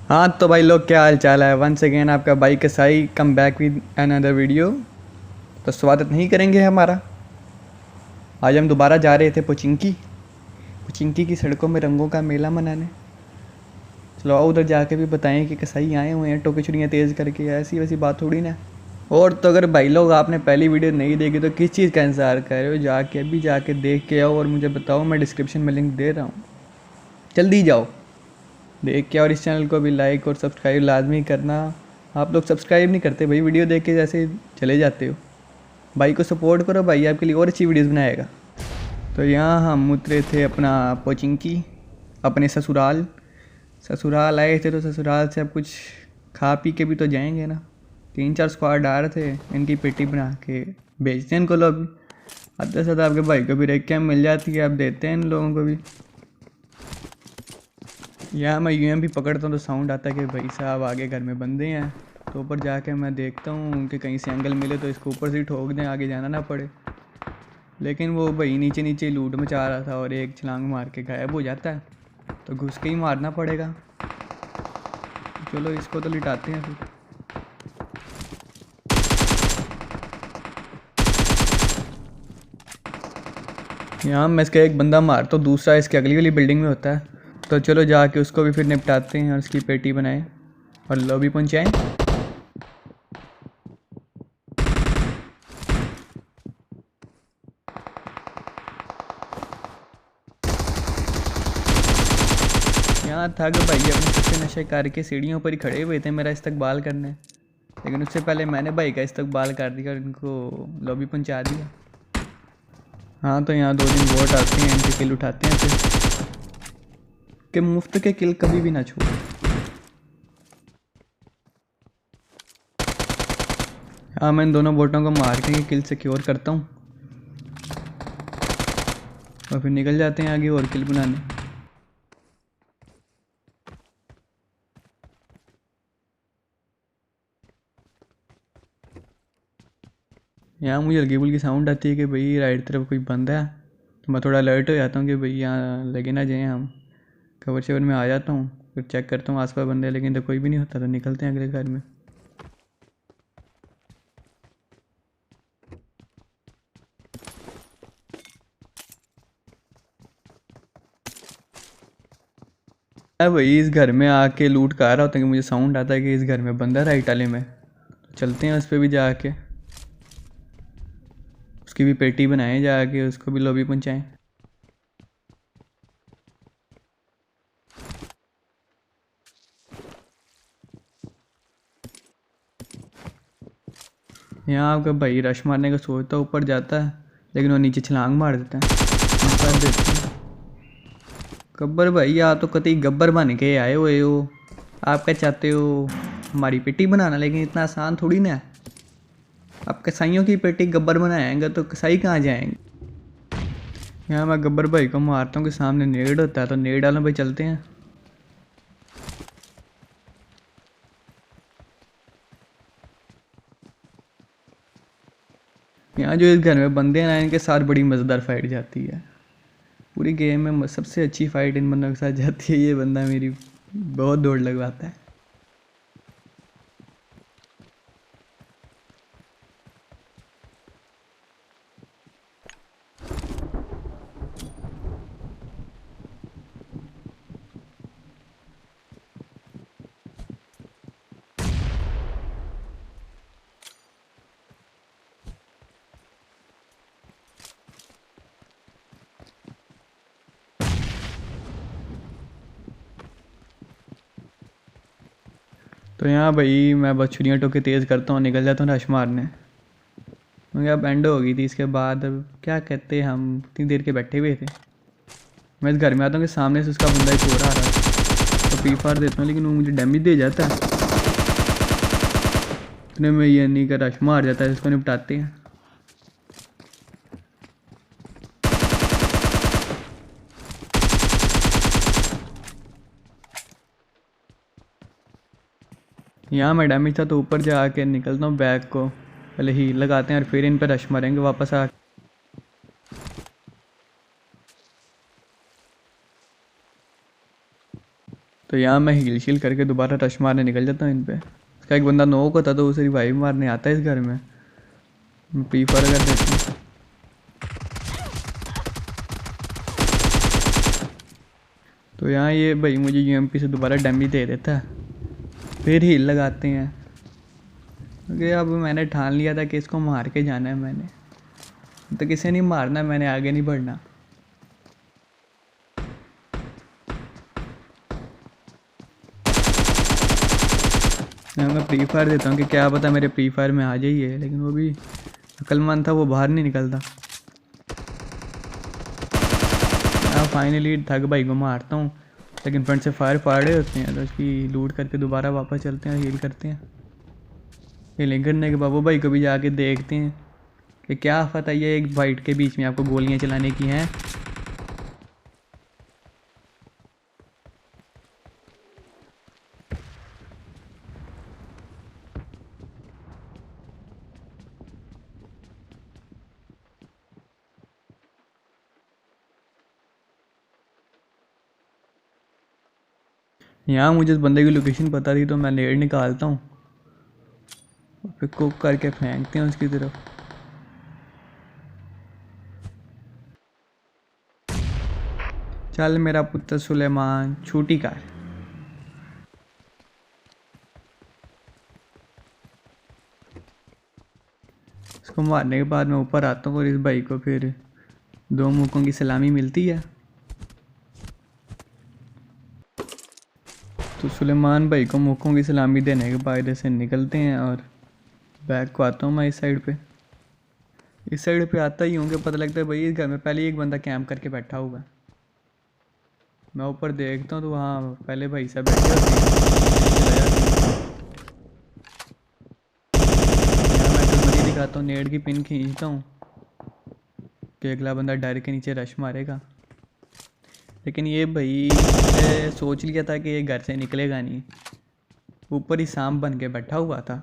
हाँ तो भाई लोग, क्या हाल चाल है। वंस अगेन आपका भाई कसाई come back with another video. तो स्वागत नहीं करेंगे हमारा। आज हम दोबारा जा रहे थे पोचिंकी। पोचिंकी की सड़कों में रंगों का मेला मनाने। चलो आओ उधर जाके भी बताएं कि कसाई आए हुए हैं टोके छुरियाँ तेज़ करके। ऐसी वैसी बात थोड़ी ना। और तो अगर भाई लोग आपने पहली वीडियो नहीं देखी तो किस चीज़ का इंतज़ार कर रहे हो, जाके अभी जाके देख के आओ और मुझे बताओ। मैं डिस्क्रिप्शन में लिंक दे रहा हूँ, जल्दी जाओ देख के। और इस चैनल को भी लाइक और सब्सक्राइब लाजमी करना। आप लोग सब्सक्राइब नहीं करते भाई, वीडियो देख के जैसे चले जाते हो। भाई को सपोर्ट करो, भाई आपके लिए और अच्छी वीडियोस बनाएगा। तो यहाँ हम उतरे थे अपना पोचिंकी, अपने ससुराल। ससुराल आए थे तो ससुराल से अब कुछ खा पी के भी तो जाएंगे ना। 3-4 स्क्वाड आ रहे थे, इनकी पेटी बना के बेचते हैं इनको लोग भी। आते साथ आपके भाई को भी रेक कैम मिल जाती है, आप देते हैं इन लोगों को भी। यहाँ मैं यूएमपी पकड़ता हूँ तो साउंड आता है कि भाई साहब आगे घर में बंदे हैं। तो ऊपर जाके मैं देखता हूँ कि कहीं से एंगल मिले तो इसको ऊपर से ही ठोक दें, आगे जाना ना पड़े। लेकिन वो भाई नीचे नीचे लूट मचा रहा था और एक छलांग मार के गायब हो जाता है, तो घुस के ही मारना पड़ेगा। चलो इसको तो लिटाते हैं फिर। यहाँ मैं इसका एक बंदा मारता हूँ, दूसरा इसके अगली वाली बिल्डिंग में होता है। तो चलो जाके उसको भी फिर निपटाते हैं और उसकी पेटी बनाएं और लॉबी पहुँचाएँ। यहाँ था कि भाई अपने सच्चे नशे करके सीढ़ियों पर ही खड़े हुए थे मेरा इस्तकबाल करने। लेकिन उससे पहले मैंने भाई का इस्तकबाल कर दिया और इनको लॉबी पहुँचा दिया। हाँ तो यहाँ 2 दिन वोट आते हैं, इनके किल उठाते हैं फिर। कि मुफ्त के किल कभी भी ना छोड़ो। हाँ मैं इन दोनों बोटों को मार के किल सिक्योर करता हूँ और फिर निकल जाते हैं आगे और किल बनाने। यहाँ मुझे हल्की फुल्की साउंड आती है कि भाई राइट तरफ कोई बंदा है। तो मैं थोड़ा अलर्ट हो जाता हूँ कि भाई यहाँ लगे ना जाए हम। कवर शवर में आ जाता हूँ, फिर चेक करता हूँ आसपास बंदे, लेकिन तो कोई भी नहीं होता तो निकलते हैं अगले घर में। मैं भाई इस घर में आके लूट कर आ रहा होता है कि मुझे साउंड आता है कि इस घर में बंदा राइट वाले में। तो चलते हैं उस पर भी जाके, उसकी भी पेटी बनाएं, जाके उसको भी लॉबी पहुँचाएँ। यहाँ आपका भाई रश मारने का सोचता ऊपर जाता है, लेकिन वो नीचे छलांग मार देता है, कर देते हैं। गब्बर भाई आप तो कतई गब्बर बन के आए हुए हो। आप क्या चाहते हो, हमारी पेटी बनाना? लेकिन इतना आसान थोड़ी ना है। आप कसाईयों की पेटी गब्बर बनाएंगे तो कसाई कहाँ जाएंगे। यहाँ मैं गब्बर भाई को मारता हूँ कि सामने नेड होता है, तो नेड वालों पे चलते हैं। यहाँ जो इस घर में बंदे हैं ना, इनके साथ बड़ी मज़ेदार फाइट जाती है। पूरी गेम में सबसे अच्छी फाइट इन बंदों के साथ जाती है। ये बंदा मेरी बहुत दौड़ लगवाता है। तो यहाँ भाई मैं बस छुरियाँ टोके तेज़ करता हूँ, निकल जाता हूँ रश मारने। क्योंकि अब एंड हो गई थी, इसके बाद अब क्या कहते, हम इतनी देर के बैठे हुए थे। मैं इस घर में आता हूँ कि सामने से उसका बंदा एक और आ रहा है, तो पी फार देता हूँ, लेकिन वो मुझे डैमेज दे जाता है। इतने में ये नहीं का रश मार जाता है, इसको निपटाते हैं। यहाँ मैं डैमेज था तो ऊपर जाके निकलता हूँ, बैग को पहले ही लगाते हैं और फिर इन पर रश मारेंगे वापस आ। तो तो यहाँ मैं हील शील करके दोबारा रश मारने निकल जाता हूँ इन पे। इसका एक बंदा नोक होता तो उसे रिवाइव मारने आता है इस घर में। मैं प्रीफर कर देता हूँ। तो यहाँ ये भाई मुझे यूएमपी से दोबारा डैमेज दे देता है, फिर हील लगाते हैं क्योंकि अब मैंने ठान लिया था कि इसको मार के जाना है मैंने, तो किसे नहीं मारना, मैंने आगे नहीं बढ़ना। मैं प्री फायर देता हूँ कि क्या पता मेरे प्री फायर में आ जाइए, लेकिन वो भी अक्लमंद था, वो बाहर नहीं निकलता। फाइनली ठग भाई को मारता हूँ, लेकिन फ्रंट से फायर फाड़े होते हैं तो उसकी लूट करके दोबारा वापस चलते हैं, हील करते हैं। हीलिंग करने के बाबू भाई को भी जाके देखते हैं कि क्या आफत आई है एक फाइट के बीच में आपको गोलियां चलाने की हैं। यहाँ मुझे इस बंदे की लोकेशन पता थी तो मैं नेड निकालता हूँ और फिर कुक करके फेंकते हैं उसकी तरफ। चल मेरा पुत्र सुलेमान, छूटी कार। इसको मारने के बाद मैं ऊपर आता हूँ और इस भाई को फिर 2 मुक्कों की सलामी मिलती है। तो सुलेमान भाई को मुक्कों की सलामी देने के बाद इधर से निकलते हैं और बैक को आता हूँ मैं इस साइड पे। इस साइड पे आता ही हूँ कि पता लगता है भाई इस घर में पहले एक बंदा कैंप करके बैठा हुआ है। मैं ऊपर देखता हूँ तो वहाँ पहले भाई साहब बैठे होते हैं। मैं कलमती दिखाता हूँ, नेड की पिन खींचता हूँ कि अगला बंदा डर के नीचे रश मारेगा, लेकिन ये भाई सोच लिया था कि ये घर से निकलेगा नहीं, ऊपर ही सांप बन के बैठा हुआ था।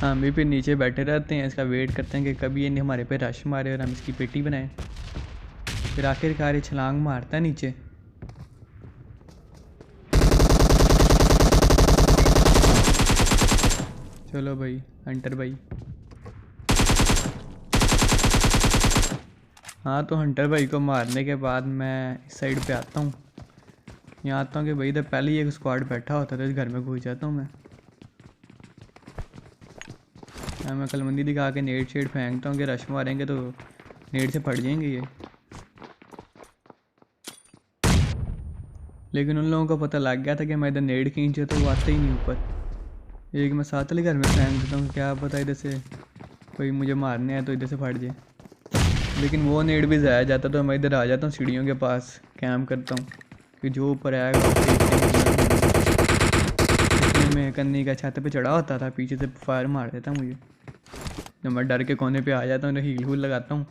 हम भी फिर नीचे बैठे रहते हैं, इसका वेट करते हैं कि कभी ये नहीं हमारे पे रश मारे और हम इसकी पेटी बनाएं। फिर आखिरकार ये छलांग मारता है नीचे। चलो भाई हंटर भाई। हाँ तो हंटर भाई को मारने के बाद मैं इस साइड पे आता हूँ। यहाँ आता हूँ कि भाई इधर पहले ही एक स्क्वाड बैठा होता था, इस घर में घुस जाता हूँ मैं। यहाँ मैं कलमंदी दिखा के नेट शेड फेंकता हूँ कि रश मारेंगे तो नेट से फट जाएंगे ये, लेकिन उन लोगों को पता लग गया था कि मैं इधर नेट खींचे तो वो आते ही नहीं ऊपर। एक मैं साथ वाले घर में फेंक देता हूँ, क्या पता इधर से कोई मुझे मारने आए तो इधर से फट जाए, लेकिन वो नेट भी ज़ाया जाता तो मैं इधर आ जाता हूँ, सीढ़ियों के पास कैंप करता हूँ कि जो ऊपर आएगा मैं कन्नी का छत पे चढ़ा होता था, पीछे से फायर मार देता मुझे। जब मैं डर के कोने पे आ जाता हूँ तो हील हूल लगाता हूँ।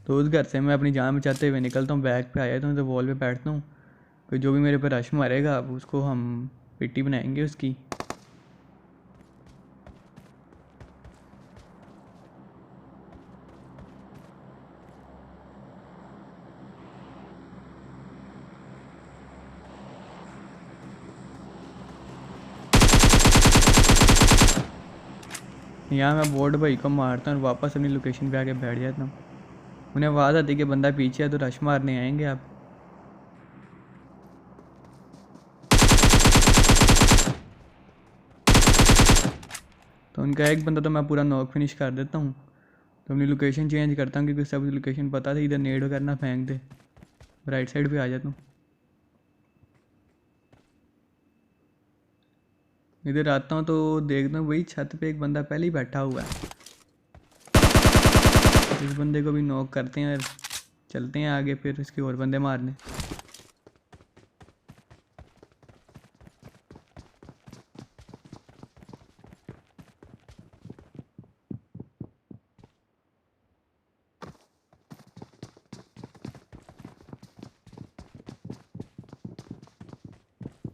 तो उस घर से मैं अपनी जान बचाते हुए निकलता हूँ, बैग पे आ जाता हूँ तो वॉल पे बैठता हूँ कि जो भी मेरे पर रश मारेगा अब उसको हम पिट्टी बनाएंगे उसकी। यहाँ मैं बोर्ड भाई को मारता हूँ और वापस अपनी लोकेशन पे आके बैठ जाता हूँ। उन्हें आवाज़ आती है कि बंदा पीछे है तो रश मारने आएंगे आप। तो उनका एक बंदा तो मैं पूरा नॉक फिनिश कर देता हूँ, तो अपनी लोकेशन चेंज करता हूँ क्योंकि सब लोकेशन पता थी, इधर नेड करना फेंक दे, राइट साइड पे आ जाता हूँ। इधर आता हूँ तो देखता हूँ वही छत पे एक बंदा पहले ही बैठा हुआ है। इस बंदे को भी नॉक करते हैं और चलते हैं आगे फिर इसके और बंदे मारने।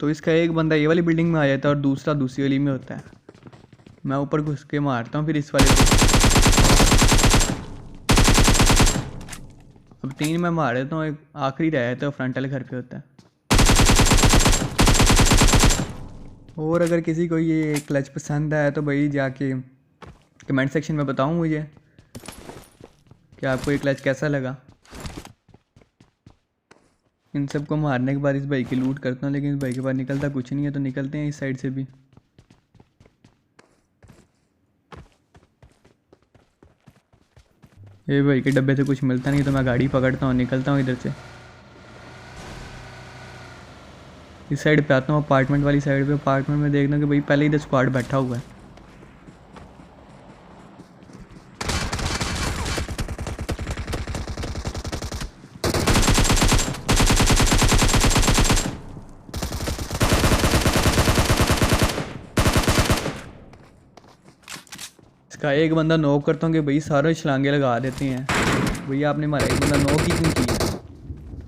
तो इसका एक बंदा ये वाली बिल्डिंग में आ जाता है और दूसरा दूसरी वाली में होता है। मैं ऊपर घुस के मारता हूँ फिर इस वाले को। अब 3 मैं मार देता हूँ, एक आखिरी रह जाता है, फ्रंट वाले घर पे होता है। और अगर किसी को ये क्लच पसंद आया तो भाई जाके कमेंट सेक्शन में बताऊँ मुझे कि आपको ये क्लच कैसा लगा। इन सबको मारने के बाद इस भाई की लूट करता हूँ, लेकिन इस भाई के पास निकलता कुछ नहीं है, तो निकलते हैं इस साइड से भी। ये भाई के डब्बे से कुछ मिलता नहीं तो मैं गाड़ी पकड़ता हूँ, निकलता हूँ इधर से। इस साइड पे आता हूँ, अपार्टमेंट वाली साइड पे। अपार्टमेंट में देखना कि भाई पहले इधर स्क्वाड बैठा हुआ है। इसका एक बंदा नॉक करता हूँ कि भाई सारे छलांगे लगा देते हैं। भैया आपने मारा एक बंदा नॉक ही क्यों किया?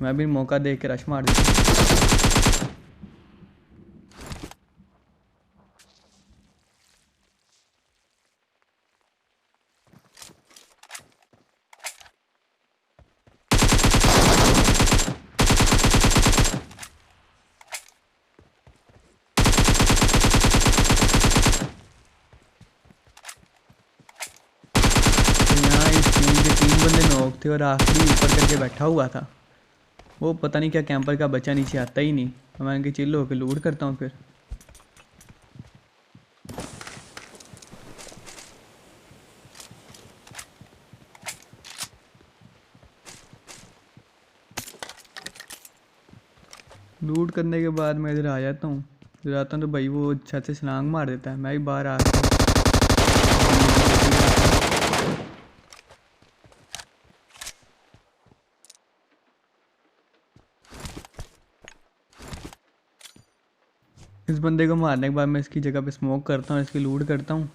मैं भी मौका देख के रश मार देता हूँ। तो यहाँ इस टीम के 3 बंदे नॉक थे और आखिरी ऊपर करके बैठा हुआ था। वो पता नहीं क्या कैंपर का बच्चा नीचे आता ही नहीं। तो मैं इनके चिल्ल होकर लूट करता हूँ फिर। लूट करने के बाद मैं इधर आ जाता हूँ। इधर आता हूँ तो भाई वो छत से छलांग मार देता है। मैं भी बाहर आता हूँ। इस बंदे को मारने के बाद मैं इसकी जगह पे स्मोक करता हूँ, इसकी लूट करता हूँ।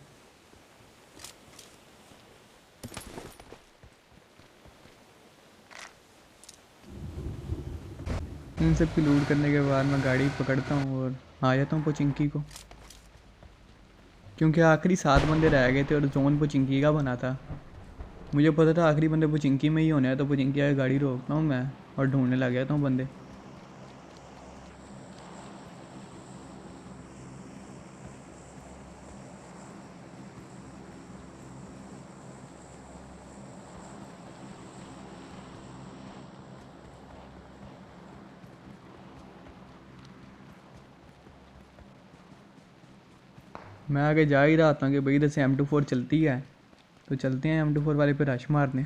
इन सब की लूट करने के बाद मैं गाड़ी पकड़ता हूँ और आ जाता हूँ पोचिंकी को। क्योंकि आखिरी 7 बंदे रह गए थे और जोन पोचिंकी का बना था। मुझे पता था आखिरी बंदे पोचिंकी में ही होने हैं, तो पोचिंकी आगे गाड़ी रोकता हूँ मैं और ढूंढने लग जाता हूँ बंदे। मैं आगे जा ही रहा था कि भाई इधर से M24 चलती है, तो चलते हैं M24 वाले पे रश मारने।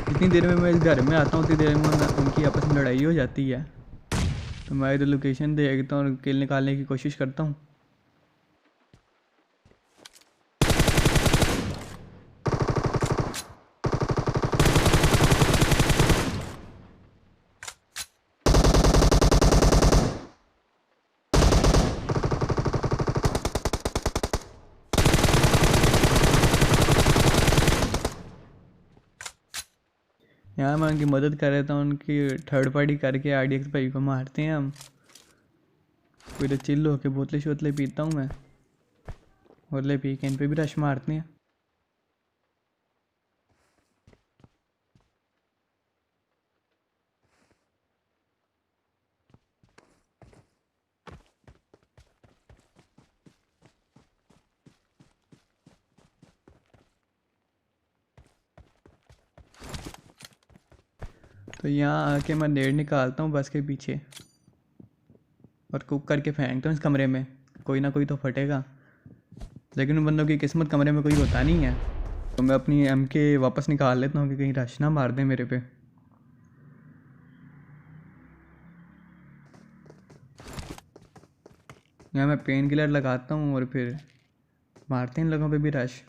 जितनी देर में मैं इस घर में आता हूँ उतनी देर में उनकी आपस में लड़ाई हो जाती है। तो मैं इधर लोकेशन देखता हूँ और किल निकालने की कोशिश करता हूँ। यहाँ मैं उनकी मदद कर रहा हूँ, उनकी थर्ड पार्टी करके RDX भाई को मारते हैं हम। कोई तो चिल्ल होके बोतलें शोतलें पीता हूँ मैं। बोतलें पी के इन पे भी रश मारते हैं। तो यहाँ आके मैं नेड निकालता हूँ बस के पीछे और कुक करके फेंकता हूँ इस कमरे में। कोई ना कोई तो फटेगा, लेकिन उन बंदों की किस्मत कमरे में कोई होता नहीं है। तो मैं अपनी MK वापस निकाल लेता हूँ कि कहीं रश ना मार दे मेरे पे। यहाँ मैं पेन किलर लगाता हूँ और फिर मारते हैं इन लोगों पे भी रश।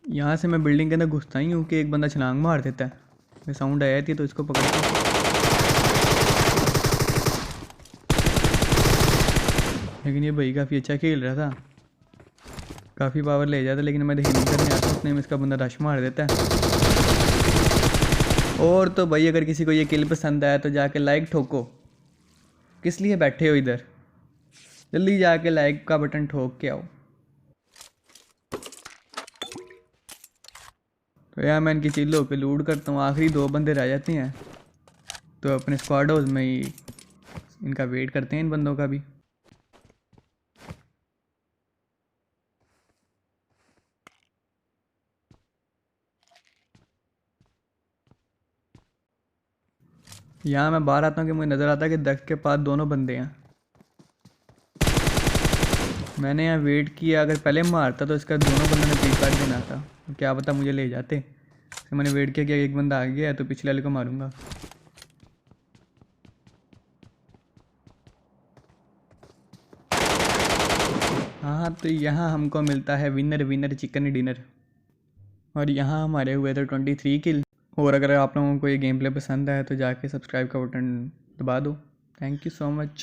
यहाँ से मैं बिल्डिंग के अंदर घुसता ही हूँ कि एक बंदा छलांग मार देता है। मैं साउंड आया थी तो इसको पकड़ता हूँ। लेकिन ये भाई काफ़ी अच्छा खेल रहा था, काफ़ी पावर ले जाता, लेकिन मैं हीलिंग करने आता हूँ उतने में इसका बंदा रश मार देता है। और तो भाई अगर किसी को ये किल पसंद आया तो जाके लाइक ठोको। किस लिए बैठे हो इधर, जल्दी जाके लाइक का बटन ठोक के आओ। तो यार मैं इनकी चिल्लों पे लूट करता हूँ, आखिरी 2 बंदे रह जाते हैं तो अपने स्क्वाड हाउस में ही इनका वेट करते हैं, इन बंदों का भी। यहाँ मैं बाहर आता हूँ कि मुझे नज़र आता है कि दरख्त के पास 2 बंदे हैं। मैंने यहाँ वेट किया, अगर पहले मारता तो इसका दोनों बंदों ने पीछे काट देना था, क्या पता मुझे ले जाते। तो मैंने वेट किया कि एक बंदा आ गया है तो पिछले वाले को मारूंगा। हाँ तो यहाँ हमको मिलता है विनर विनर चिकन डिनर। और यहाँ हमारे हुए थे 23 किल। और अगर आप लोगों को ये गेम प्ले पसंद आए तो जाके सब्सक्राइब का बटन दबा दो। Thank you so much.